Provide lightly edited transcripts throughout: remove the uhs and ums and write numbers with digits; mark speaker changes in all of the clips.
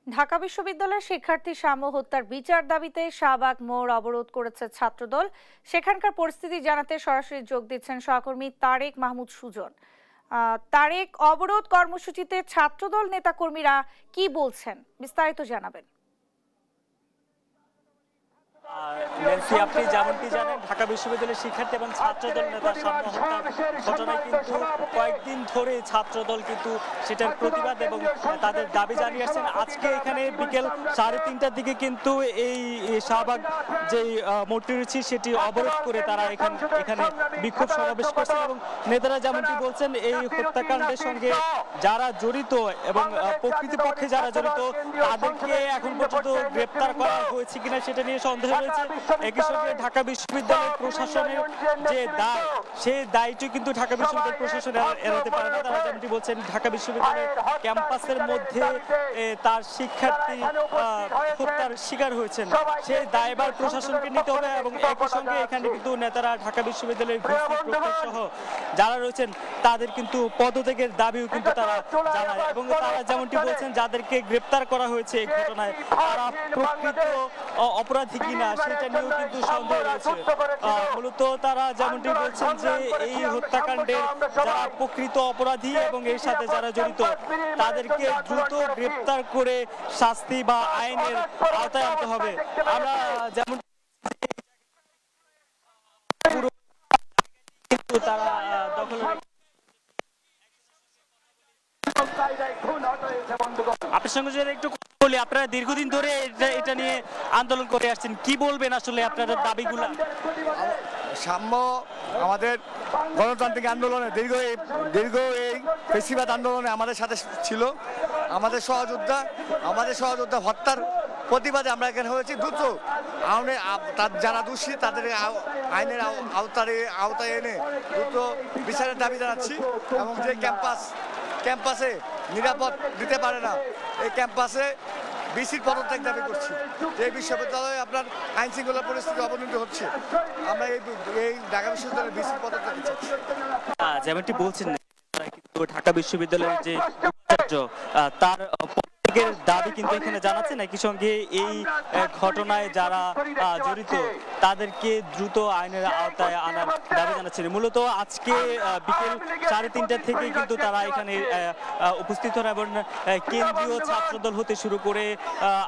Speaker 1: ঢাকা বিশ্ববিদ্যালয়ের শিক্ষার্থী শাম্য হত্যার বিচার দাবিতে শাহবাগ মোড় অবরোধ করেছে ছাত্রদল। সেখানকার পরিস্থিতি জানাতে সরাসরি যোগ দিচ্ছেন সহকর্মী তারেক মাহমুদ সুজন। তারেক, অবরোধ কর্মসূচিতে ছাত্রদল নেতাকর্মীরা কি বলছেন, বিস্তারিত জানাবেন।
Speaker 2: ন্যান্সি, আপনি যেমনটি জানেন, ঢাকা বিশ্ববিদ্যালয়ের শিক্ষার্থী এবং ছাত্রদল নেতা শাম্য হত্যার ঘটনায় কিন্তু কয়েকদিন ধরে ছাত্রদল কিন্তু সেটার প্রতিবাদ এবং তাদের দাবি জানিয়ে আসছেন। আজকে এখানে বিকেল 3:30টার দিকে কিন্তু এই শাহবাগ যে মোড়টি রয়েছে সেটি অবরোধ করে তারা এখানে বিক্ষোভ সমাবেশ করছেন এবং নেতারা যেমনটি বলছেন, এই হত্যাকাণ্ডের সঙ্গে যারা জড়িত এবং প্রকৃতপক্ষে যারা জড়িত তাদেরকে এখন পর্যন্ত গ্রেপ্তার করা হয়েছে কিনা সেটা নিয়ে সন্দেহ রয়েছে। একই সঙ্গে ঢাকা বিশ্ববিদ্যালয় প্রশাসনের যে দায়, সেই দায়টি কিন্তু ঢাকা বিশ্ববিদ্যালয় প্রশাসন এড়াতে পারে না। তারা যেমনটি বলছেন, ঢাকা বিশ্ববিদ্যালয়ের ক্যাম্পাসের মধ্যে তার শিক্ষার্থী হত্যার শিকার হয়েছেন, সেই দায়ভার প্রশাসনকে নিতে হবে এবং একই সঙ্গে এখানে কিন্তু নেতারা ঢাকা বিশ্ববিদ্যালয়ের ভিসি প্রক্টর সহ যারা রয়েছেন তাদের কিন্তু পদত্যাগের দাবিও কিন্তু তারা জানায় এবং তারা যেমনটি বলছেন, যাদেরকে গ্রেপ্তার করা হয়েছে এই ঘটনায় তারা প্রকৃত অপরাধী কিনা সেটা নিয়েও কিন্তু সন্দেহ রয়েছে। মূলত তারা যেমনটি বলছেন যে এই হত্যাকাণ্ডের যারা প্রকৃত অপরাধী এবং এর সাথে যারা জড়িত তাদেরকে দ্রুত গ্রেপ্তার করে শাস্তি বা আইনের আওতায় আনতে হবে। আমরা যেমন তারা দখল আপনার সঙ্গে যদি একটু বলি, আপনারা দীর্ঘদিন ধরে এটা নিয়ে আন্দোলন করে আসছেন, কি বলবেন আসলে আপনাদের দাবিগুলো?
Speaker 3: সাম্য আমাদের গণতান্ত্রিক আন্দোলনে দীর্ঘ এই ফেসিবাদ আন্দোলনে আমাদের সাথে ছিল। আমাদের সহযোদ্ধা হত্যার প্রতিবাদে আমরা এখানে হয়েছি। দ্রুত যারা দোষী তাদের আইনের আওতায় এনে দ্রুত বিচারের দাবি জানাচ্ছি এবং যে ক্যাম্পাসে নিরাপদ দিতে পারে না, এই ক্যাম্পাসে বিসির পদত্যাগ দাবি করছি। যে বিশ্ববিদ্যালয়ে আপনার আইন শৃঙ্খলা পরিস্থিতি অবনতি হচ্ছে, আমরা এই ঢাকা বিশ্ববিদ্যালয়ের বিসির পদত্যাগ চাচ্ছি।
Speaker 2: যেমনটি বলছেন, ঢাকা বিশ্ববিদ্যালয়ের যে উপাচার্য তার দাবি কিন্তু এখানে জানাচ্ছেন। একই সঙ্গে এই ঘটনায় যারা জড়িত তাদেরকে দ্রুত আইনের আওতায় আনার দাবি জানাচ্ছেন। মূলত আজকে বিকেল 3:30 থেকে কিন্তু তারা এখানে উপস্থিত হন এবং কেন্দ্রীয় ছাত্রদল হতে শুরু করে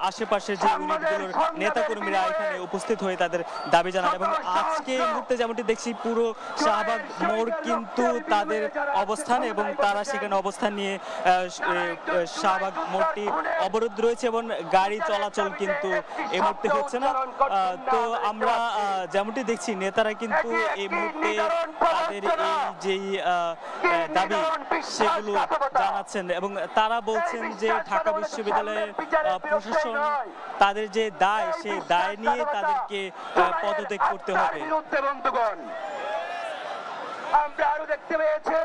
Speaker 2: আশেপাশের যে ইউনিটগুলোর নেতাকর্মীরা এখানে উপস্থিত হয়ে তাদের দাবি জানান এবং আজকে এই মুহূর্তে যেমনটি দেখছি পুরো শাহবাগ মোড় কিন্তু তাদের অবস্থান এবং তারা সেখানে অবস্থান নিয়ে শাহবাগ মোড়টি অবরোধ রয়েছে এবং গাড়ি চলাচল কিন্তু এই মুহূর্তে হচ্ছে না। তো আমরা যেমনটি দেখছি, নেতারা কিন্তু এই মুহূর্তে তাদের এই যেই দাবি সেগুলো জানাচ্ছেন এবং তারা বলছেন যে ঢাকা বিশ্ববিদ্যালয়ের প্রশাসন তাদের যে দায়, সেই দায় নিয়ে তাদেরকে পদত্যাগ করতে হবে।
Speaker 4: আমরা আরো দেখতে পেয়েছি